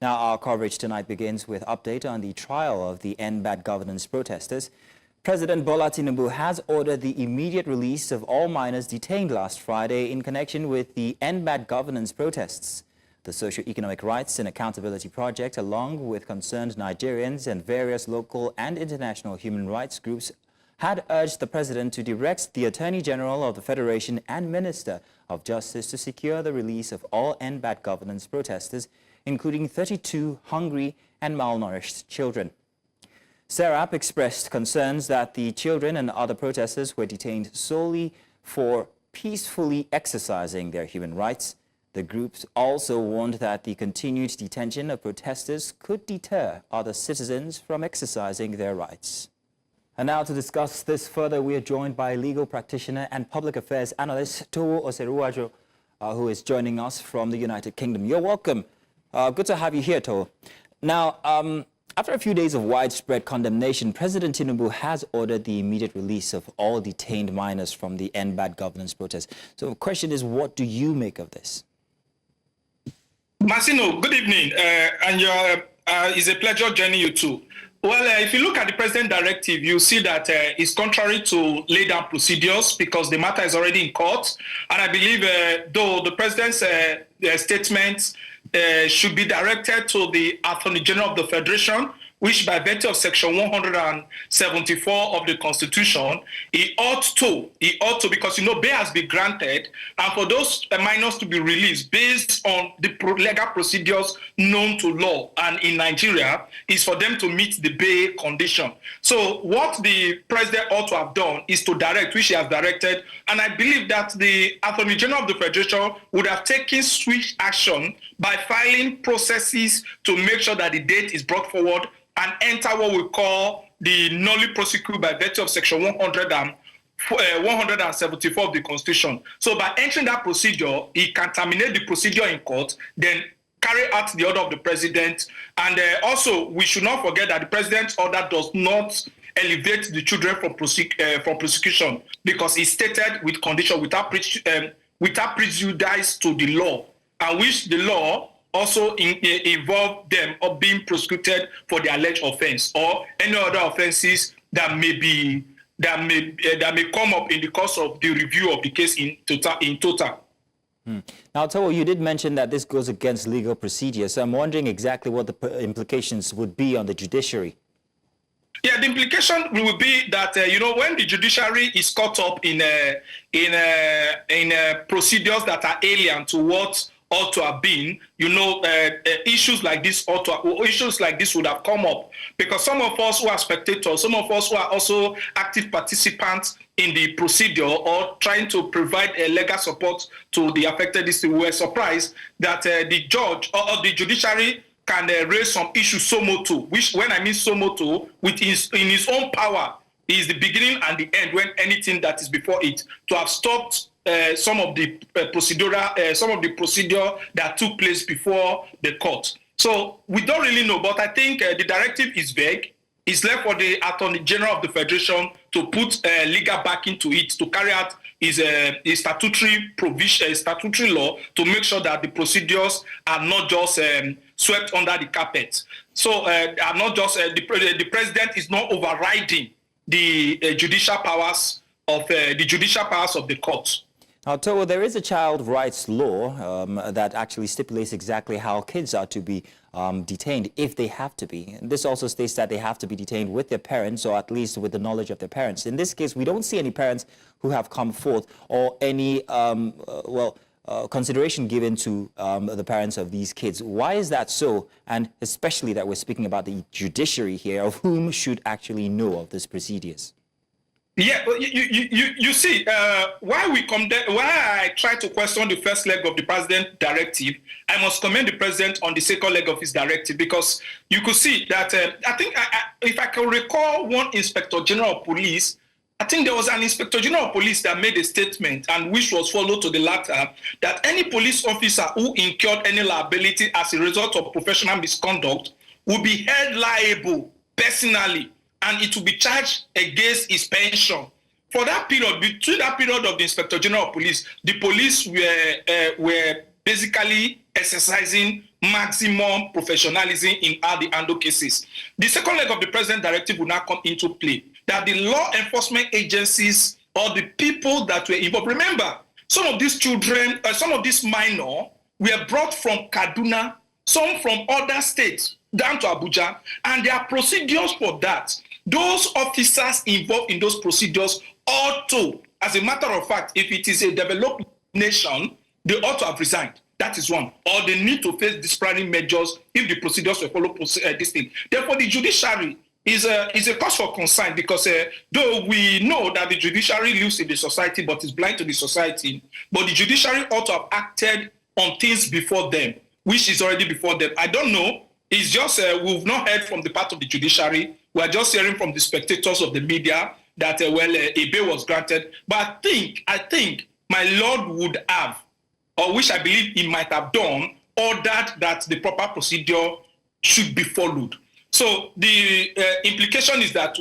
Now, our coverage tonight begins with update on the trial of the End Bad Governance protesters. President Bola Tinubu has ordered the immediate release of all minors detained last Friday in connection with the End Bad Governance protests. The Socio-Economic Rights and Accountability Project, along with concerned Nigerians and various local and international human rights groups, had urged the president to direct the Attorney General of the Federation and Minister of Justice to secure the release of all End Bad Governance protesters, including 32 hungry and malnourished children. SERAP expressed concerns that the children and other protesters were detained solely for peacefully exercising their human rights. The groups also warned that the continued detention of protesters could deter other citizens from exercising their rights. And now to discuss this further, we are joined by legal practitioner and public affairs analyst Towo Oseruwajo, who is joining us from the United Kingdom. You're welcome. Good to have you here, Towo. Now, after a few days of widespread condemnation, President Tinubu has ordered the immediate release of all detained minors from the End Bad Governance protest. So the question is, what do you make of this? Marcino, good evening, and it's a pleasure joining you too. Well, if you look at the president directive, you see that it's contrary to lay down procedures because the matter is already in court. And I believe, though the president's statements should be directed to the Attorney General of the Federation, which by virtue of Section 174 of the Constitution, he ought to, because, bail has been granted, and for those minors to be released based on the legal procedures known to law and in Nigeria, is for them to meet the bail condition. So what the president ought to have done is to direct, which he has directed, and I believe that the Attorney General of the Federation would have taken swift action by filing processes to make sure that the date is brought forward and enter what we call the nulli prosequi by virtue of Section 174 of the Constitution. So by entering that procedure, he can terminate the procedure in court, then carry out the order of the president. And also, we should not forget that the president's order does not elevate the children from prosecution, because it's stated with condition, without prejudice to the law, and which the law also involve them of being prosecuted for the alleged offense or any other offenses that may come up in the course of the review of the case in total. Now, Towo, you did mention that this goes against legal procedure, so I'm wondering exactly what the implications would be on the judiciary. Yeah, the implication will be that when the judiciary is caught up in procedures that are alien to what ought to have been, issues like this would have come up, because some of us who are spectators, some of us who are also active participants in the procedure or trying to provide legal support to the affected district, we were surprised that the judge or the judiciary can raise some issues so motu, which, when I mean so motu, in his own power, is the beginning and the end when anything that is before it, to have stopped some of the procedure that took place before the court. So we don't really know, but I think the directive is vague. It's left for the Attorney General of the Federation to put legal backing to it, to carry out his statutory provision, statutory law, to make sure that the procedures are not just swept under the carpet. So are not just the president is not overriding the judicial powers of the court. Now, Towo, there is a child rights law that actually stipulates exactly how kids are to be detained if they have to be. And this also states that they have to be detained with their parents, or at least with the knowledge of their parents. In this case, we don't see any parents who have come forth, or any consideration given to the parents of these kids. Why is that so? And especially that we're speaking about the judiciary here, of whom should actually know of these procedures. Yeah, you see, why I try to question the first leg of the president directive, I must commend the president on the second leg of his directive, because you could see that, I think, if I can recall one Inspector General of Police, I think there was an Inspector General of Police that made a statement, and which was followed to the latter, that any police officer who incurred any liability as a result of professional misconduct will be held liable personally, and it will be charged against his pension. For that period, between that period of the Inspector General of Police, the police were basically exercising maximum professionalism in how they handle cases. The second leg of the president directive will now come into play, that the law enforcement agencies or the people that were involved. Remember, some of these children, some of these minors were brought from Kaduna, some from other states down to Abuja, and there are procedures for that. Those officers involved in those procedures ought to, as a matter of fact, if it is a developed nation, they ought to have resigned. That is one. Or they need to face disciplinary measures if the procedures will follow this thing. Therefore, the judiciary is a cause for concern, because though we know that the judiciary lives in the society but is blind to the society, but the judiciary ought to have acted on things before them, which is already before them. I don't know. It's just we've not heard from the part of the judiciary. We're just hearing from the spectators of the media that, a bail was granted. But I think my Lord would have, or which I believe he might have done, ordered that the proper procedure should be followed. So the implication is that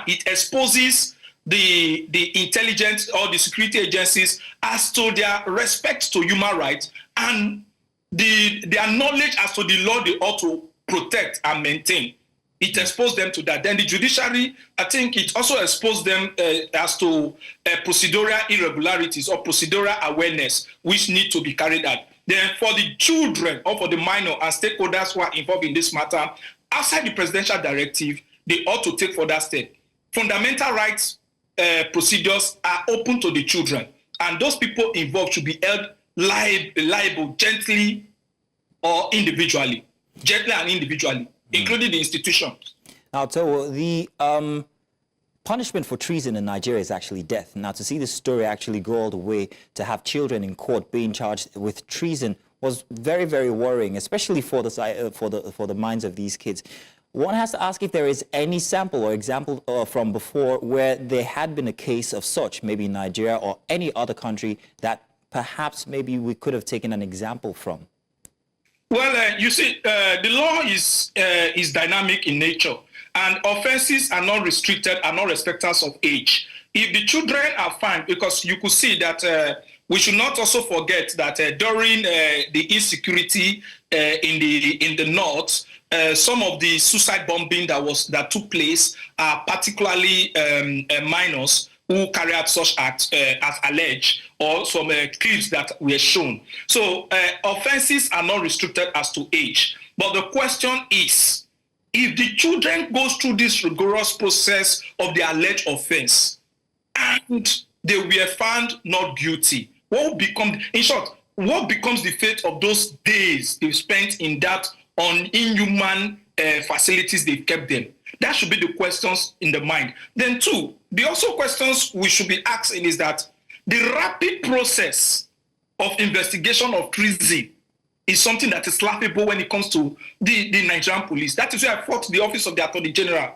it exposes the intelligence or the security agencies as to their respect to human rights and their knowledge as to the law they ought to protect and maintain. It exposed them to that. Then the judiciary, I think it also exposed them as to procedural irregularities or procedural awareness which need to be carried out. Then for the children or for the minor and stakeholders who are involved in this matter, outside the presidential directive, they ought to take further steps. Fundamental rights procedures are open to the children, and those people involved should be held liable gently or individually, including the institutions. Now, so the punishment for treason in Nigeria is actually death. Now, to see this story actually go all the way to have children in court being charged with treason was very, very worrying, especially for the minds of these kids. One has to ask if there is any sample or example from before where there had been a case of such, maybe in Nigeria or any other country, that perhaps maybe we could have taken an example from. Well, you see, the law is dynamic in nature, and offenses are not restricted, are not respecters of age. If the children are fined, because you could see that we should not also forget that during the insecurity in the north, some of the suicide bombing that took place are particularly minors who carry out such acts as alleged, or some clips that were shown. So offenses are not restricted as to age. But the question is, if the children go through this rigorous process of the alleged offense and they were found not guilty, what will become, in short, what becomes the fate of those days they've spent in that inhuman facilities they've kept them? That should be the questions in the mind. Then two, the also questions we should be asking is that the rapid process of investigation of treason is something that is laughable when it comes to the Nigerian police. That is why I fought the office of the Attorney General.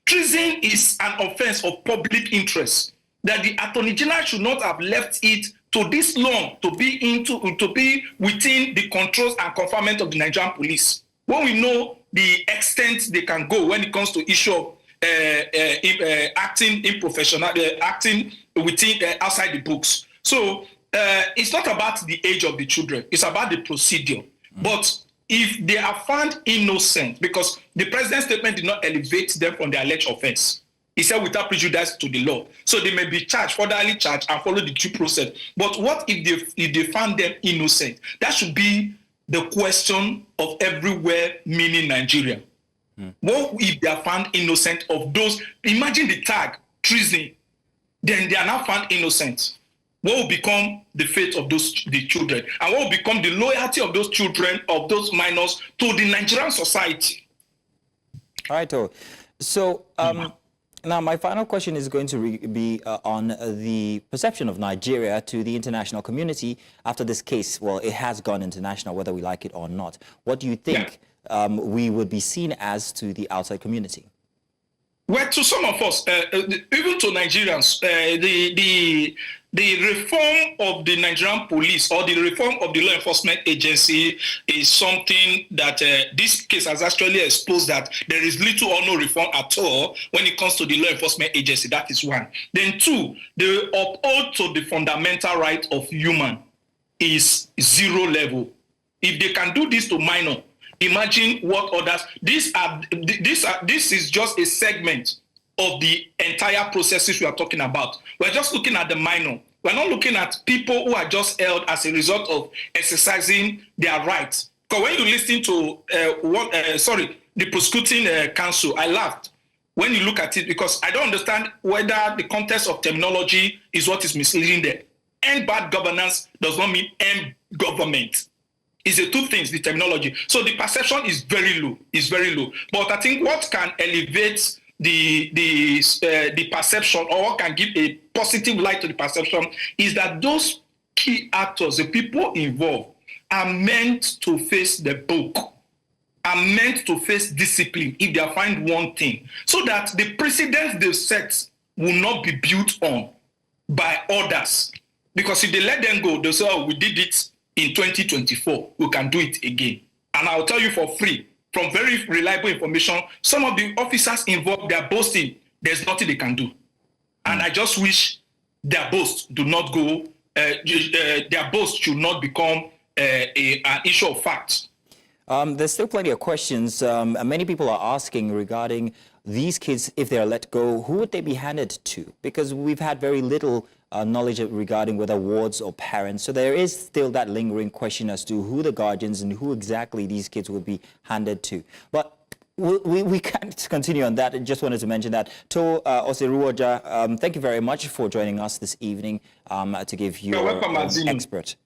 Treason is an offense of public interest, that the Attorney General should not have left it to this long to be within the controls and confinement of the Nigerian police, when we know the extent they can go when it comes to issue of acting acting within outside the books. So it's not about the age of the children; it's about the procedure. But if they are found innocent, because the president's statement did not elevate them from the alleged offense, he said without prejudice to the law, so they may be charged, furtherly charged, and follow the due process. But what if they found them innocent? That should be the question of everywhere, meaning Nigeria. What if they are found innocent of those? Imagine the tag, treason. Then they are now found innocent. What will become the fate of the children? And what will become the loyalty of those children, of those minors, to the Nigerian society? All right, so now my final question is going to be on the perception of Nigeria to the international community after this case. Well, it has gone international, whether we like it or not. What do you think we would be seen as to the outside community? Well, to some of us, even to Nigerians, the reform of the Nigerian police or the reform of the law enforcement agency is something that this case has actually exposed, that there is little or no reform at all when it comes to the law enforcement agency. That is one. Then two, the uphold to the fundamental right of human is zero level. If they can do this to minor, imagine what others. This is just a segment of the entire processes we are talking about. We're just looking at the minor. We're not looking at people who are just held as a result of exercising their rights. Because when you listen to the prosecuting counsel, I laughed when you look at it, because I don't understand whether the context of terminology is what is misleading there. End bad governance does not mean end government. It's the two things, the terminology. So the perception is very low. It's very low. But I think what can elevate the perception, or what can give a positive light to the perception, is that those key actors, the people involved, are meant to face the book, are meant to face discipline if they find one thing, so that the precedents they set will not be built on by others. Because if they let them go, they'll say, oh, we did it in 2024, we can do it again. And I'll tell you for free, from very reliable information, some of the officers involved, they are boasting there's nothing they can do. And I just wish their boast do not go, their boast should not become an issue of fact. There's still plenty of questions. Many people are asking regarding these kids, if they are let go, who would they be handed to? Because we've had very little knowledge regarding whether wards or parents. So there is still that lingering question as to who the guardians and who exactly these kids will be handed to. But we can't continue on that. I just wanted to mention that. To Oseruoja, thank you very much for joining us this evening to give your expert.